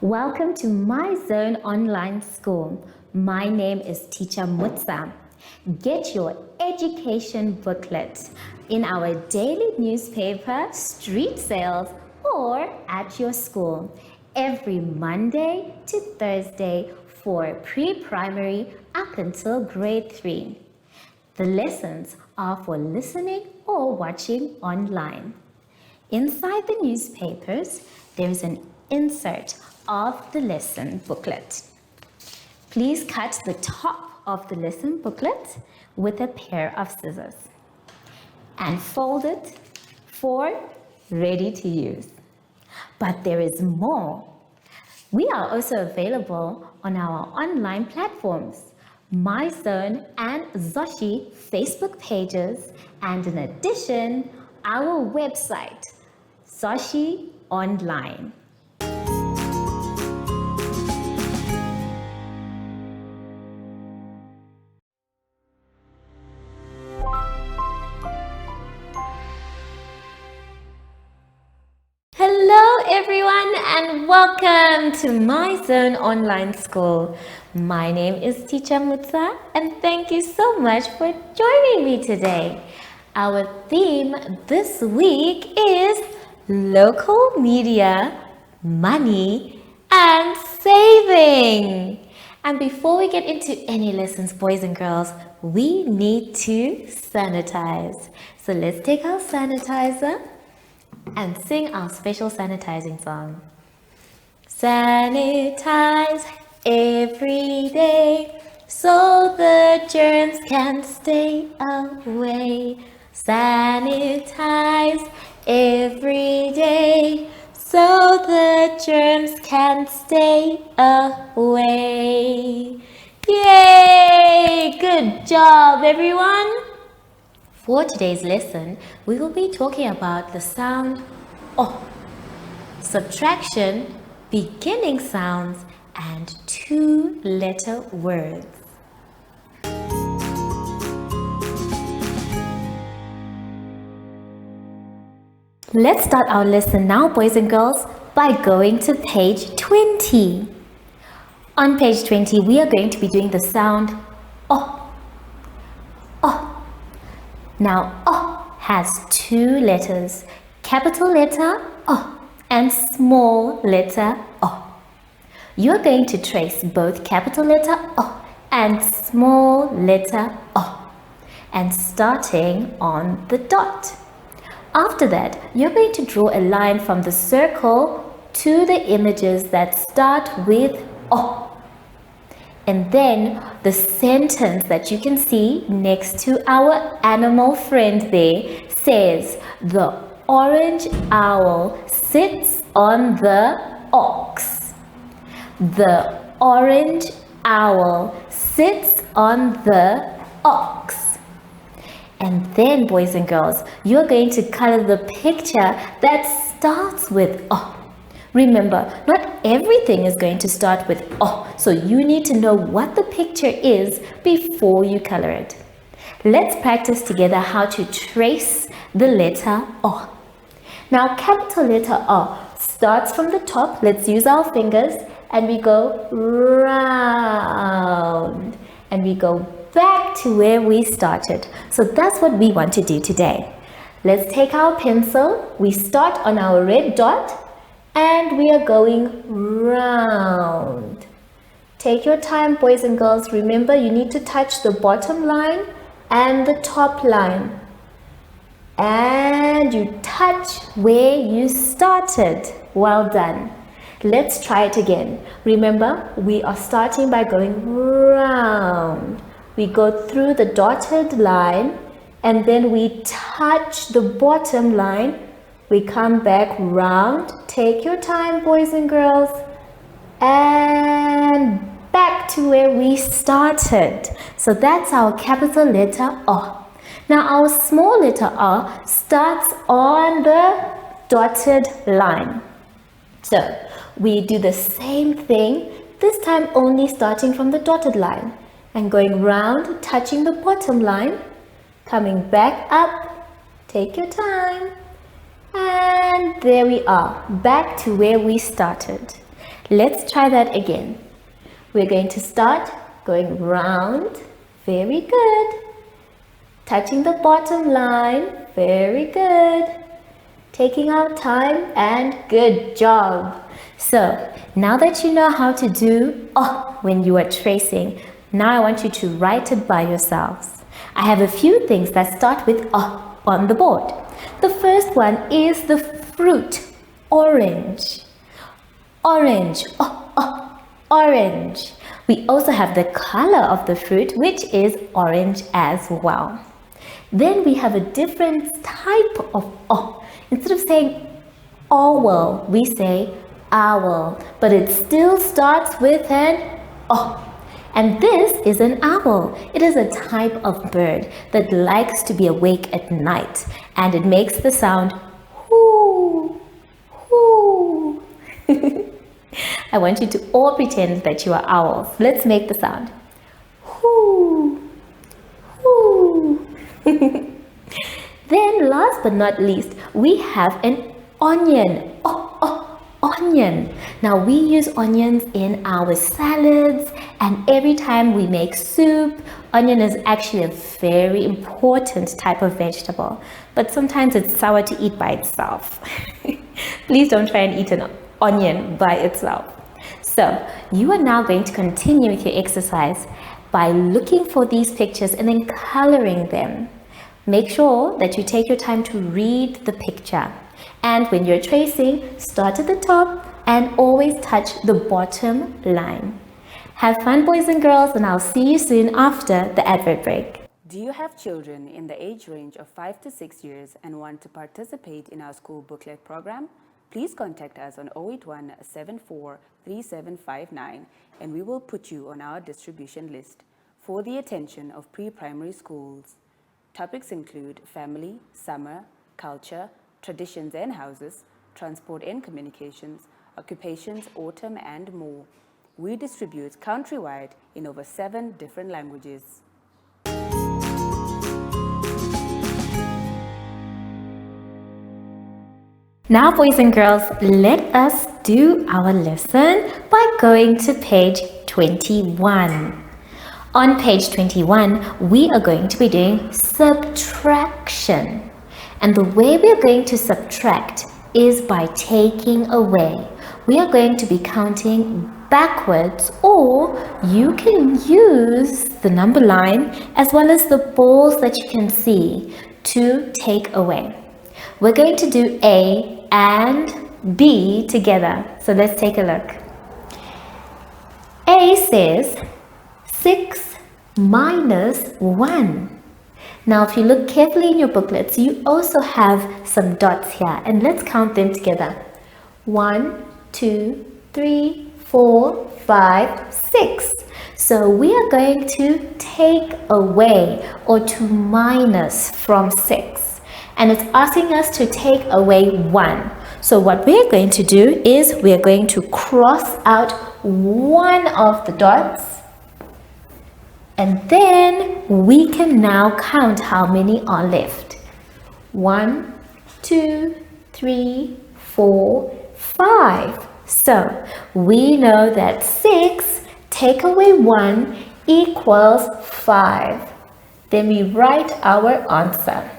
Welcome to My Zone Online School. My name is Teacher Mutsa. Get your education booklet in our daily newspaper, street sales, or at your school every Monday to Thursday for pre-primary up until grade 3. The lessons are for listening or watching online. Inside the newspapers, there is an insert of the lesson booklet. Please cut the top of the lesson booklet with a pair of scissors and fold it for ready to use. But there is more. We are also available on our online platforms, MyZone and Zoshi Facebook pages, and in addition, our website, Zoshi Online. Hello everyone and welcome to My Zone Online School. My name is Teacher Mutsa and thank you so much for joining me today. Our theme this week is local media, money and saving. And before we get into any lessons, boys and girls, we need to sanitize. So let's take our sanitizer and sing our special sanitizing song. Sanitize every day so the germs can stay away. Sanitize every day so the germs can stay away. Yay! Good job, everyone! For today's lesson, we will be talking about the sound O, subtraction, beginning sounds, and two-letter words. Let's start our lesson now, boys and girls, by going to page 20. On page 20, we are going to be doing the sound O. O. Now, O has two letters, capital letter O and small letter O. You're going to trace both capital letter O and small letter O, and starting on the dot. After that, you're going to draw a line from the circle to the images that start with O. And then the sentence that you can see next to our animal friend there says, the orange owl sits on the ox. The orange owl sits on the ox. And then, boys and girls, you're going to color the picture that starts with O. Remember, not everything is going to start with O, so you need to know what the picture is before you color it. Let's practice together how to trace the letter O. Now, capital letter O starts from the top. Let's use our fingers and we go round and we go back to where we started. So that's what we want to do today. Let's take our pencil. We start on our red dot and we are going round. Take your time, boys and girls. Remember, you need to touch the bottom line and the top line. And you touch where you started. Well done. Let's try it again. Remember, we are starting by going round. We go through the dotted line and then we touch the bottom line. We come back round. Take your time, boys and girls. And back to where we started. So that's our capital letter O. Now our small letter O starts on the dotted line. So we do the same thing, this time only starting from the dotted line and going round, touching the bottom line, coming back up. Take your time. And there we are, back to where we started. Let's try that again. We're going to start going round. Very good. Touching the bottom line. Very good. Taking our time and good job. So now that you know how to do when you are tracing, now I want you to write it by yourselves. I have a few things that start with on the board. The first one is the fruit, orange. Orange, orange. We also have the color of the fruit, which is orange as well. Then we have a different type of Instead of saying owl, we say owl, but it still starts with an O. And this is an owl. It is a type of bird that likes to be awake at night, and it makes the sound hoo, hoo. I want you to all pretend that you are owls. Let's make the sound hoo, hoo. Then last but not least, we have an onion. Onion. Now we use onions in our salads, and every time we make soup, onion is actually a very important type of vegetable, but sometimes it's sour to eat by itself. Please don't try and eat an onion by itself. So you are now going to continue with your exercise by looking for these pictures and then coloring them. Make sure that you take your time to read the picture. And when you're tracing, start at the top and always touch the bottom line. Have fun, boys and girls, and I'll see you soon after the advert break. Do you have children in the age range of 5 to 6 years and want to participate in our school booklet program? Please contact us on 081 74 3759 and we will put you on our distribution list for the attention of pre-primary schools. Topics include family, summer, culture, traditions and houses, transport and communications, occupations, autumn, and more. We distribute countrywide in over 7 different languages. Now, boys and girls, let us do our lesson by going to page 21. On page 21, we are going to be doing subtraction. And the way we are going to subtract is by taking away. We are going to be counting backwards, or you can use the number line as well as the balls that you can see to take away. We're going to do A and B together. So let's take a look. A says 6 minus 1. Now, if you look carefully in your booklets, you also have some dots here, and let's count them together. 1, 2, 3, 4, 5, 6. So we are going to take away or to minus from 6, and it's asking us to take away 1. So what we're going to do is we're going to cross out one of the dots, and then we can now count how many are left. 1, 2, 3, 4, 5. So we know that 6 take away 1 equals 5. Then we write our answer.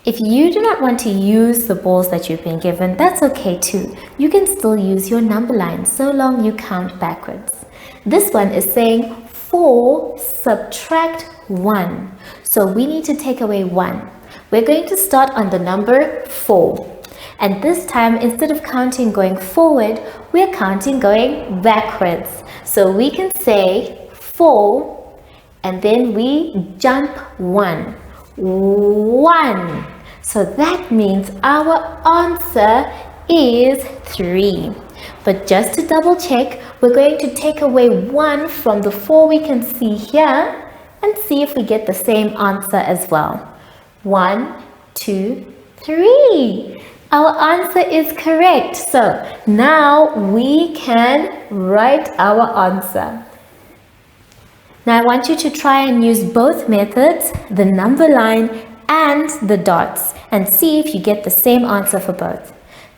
If you do not want to use the balls that you've been given, that's okay too. You can still use your number line so long you count backwards. This one is saying 4 subtract 1. So we need to take away 1. We're going to start on the number 4. And this time, instead of counting going forward, we're counting going backwards. So we can say 4 and then we jump 1. 1. So that means our answer is 3. But just to double check, we're going to take away 1 from the 4 we can see here and see if we get the same answer as well. 1, 2, 3. Our answer is correct. So now we can write our answer. Now I want you to try and use both methods, the number line and the dots, and see if you get the same answer for both.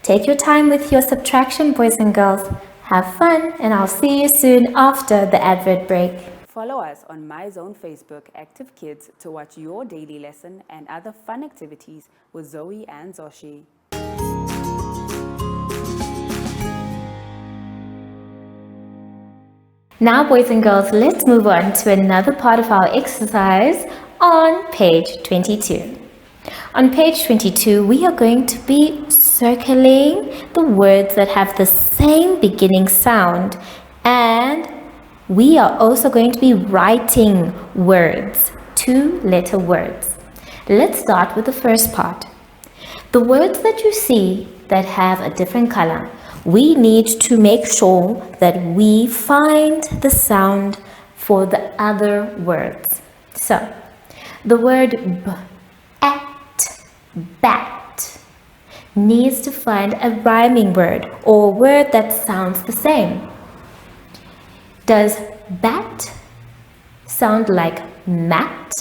Take your time with your subtraction, boys and girls. Have fun, and I'll see you soon after the advert break. Follow us on My Zone Facebook Active Kids to watch your daily lesson and other fun activities with Zoe and Zoshi. Now, boys and girls, let's move on to another part of our exercise on page 22. On page 22, we are going to be circling the words that have the same beginning sound, and we are also going to be writing words, 2-letter words. Let's start with the first part. The words that you see that have a different color, we need to make sure that we find the sound for the other words. So, the word b, at, bat, needs to find a rhyming word or a word that sounds the same. Does bat sound like mat?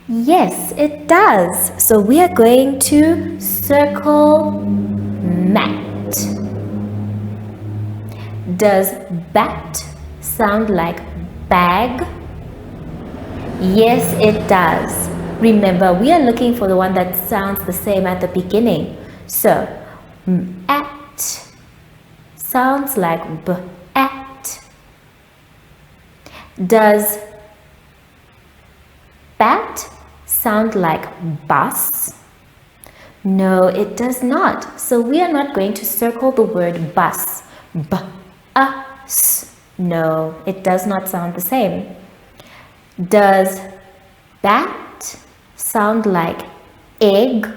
Yes, it does. So we are going to circle mat. Does bat sound like bag? Yes, it does. Remember, we are looking for the one that sounds the same at the beginning. So, at sounds like b, at. Does bat sound like bus? No, it does not. So we are not going to circle the word bus. B-a-s. No, it does not sound the same. Does bat sound like egg?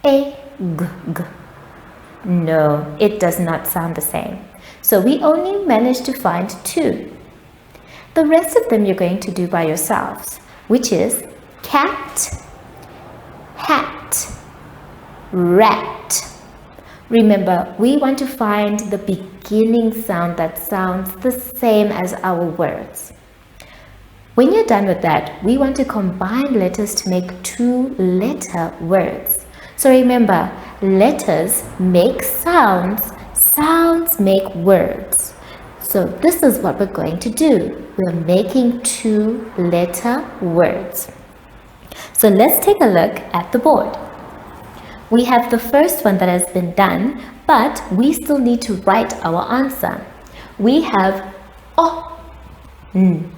Egg. No, it does not sound the same. So we only managed to find 2. The rest of them you're going to do by yourselves, which is cat, hat, rat. Remember, we want to find the beginning sound that sounds the same as our words. When you're done with that, we want to combine letters to make 2-letter words. So remember, letters make sounds, sounds make words. So this is what we're going to do. We're making 2-letter words. So let's take a look at the board. We have the first one that has been done, but we still need to write our answer. We have o, n,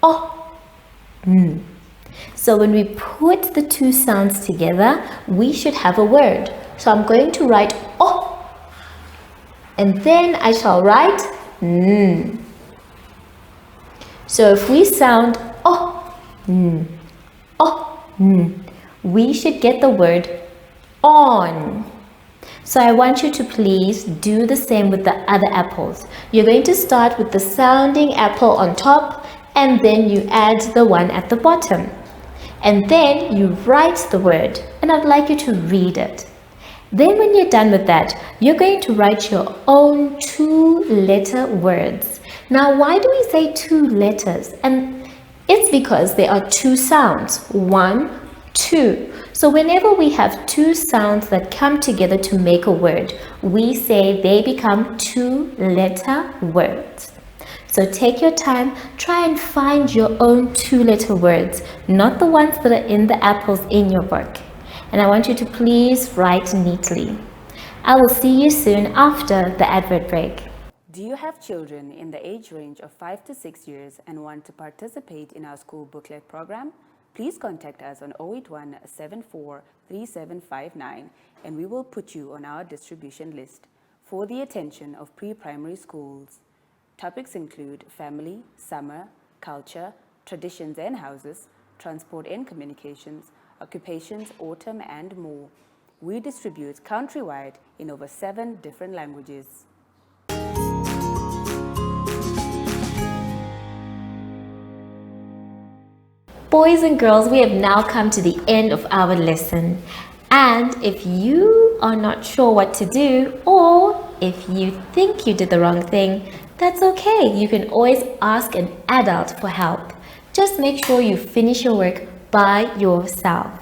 o, n. So when we put the 2 sounds together, we should have a word. So I'm going to write o, and then I shall write n. So if we sound o, n, o, n, we should get the word on. So I want you to please do the same with the other apples. You're going to start with the sounding apple on top, and then you add the one at the bottom. And then you write the word, and I'd like you to read it. Then when you're done with that, you're going to write your own 2-letter words. Now, why do we say 2 letters? And it's because there are 2 sounds. 1, 2. So whenever we have 2 sounds that come together to make a word, we say they become 2-letter words. So take your time, try and find your own 2-letter words, not the ones that are in the apples in your book. And I want you to please write neatly. I will see you soon after the advert break. Do you have children in the age range of 5 to 6 years and want to participate in our school booklet program? Please contact us on 081 74 3759 and we will put you on our distribution list for the attention of pre-primary schools. Topics include family, summer, culture, traditions and houses, transport and communications, occupations, autumn and more. We distribute countrywide in over 7 different languages. Boys and girls, we have now come to the end of our lesson. And if you are not sure what to do, or if you think you did the wrong thing, that's okay. You can always ask an adult for help. Just make sure you finish your work by yourself.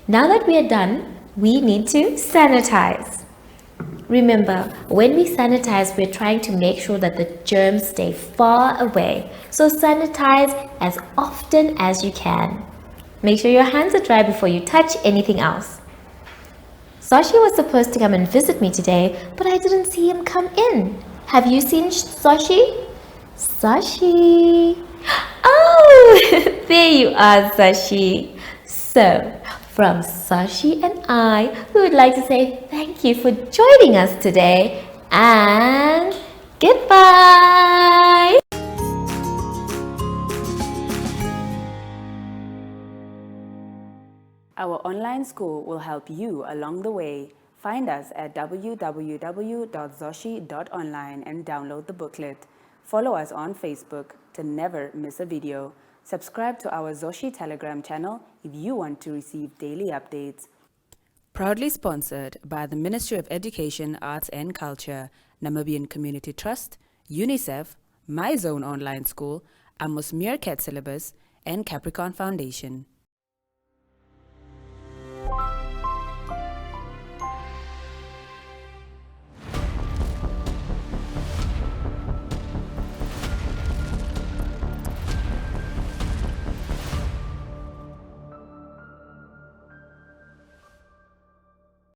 Now that we are done, we need to sanitize. Remember, when we sanitize, we're trying to make sure that the germs stay far away. So sanitize as often as you can. Make sure your hands are dry before you touch anything else. Sashi was supposed to come and visit me today, but I didn't see him come in. Have you seen Sashi? Sashi! Oh, there you are, Sashi. So, from Sashi and I, we would like to say thank you for joining us today and goodbye! Our online school will help you along the way. Find us at www.zoshi.online and download the booklet. Follow us on Facebook to never miss a video. Subscribe to our Zoshi Telegram channel if you want to receive daily updates. Proudly sponsored by the Ministry of Education, Arts and Culture, Namibian Community Trust, UNICEF, My Zone Online School, Amos Meerkat Syllabus, and Capricorn Foundation.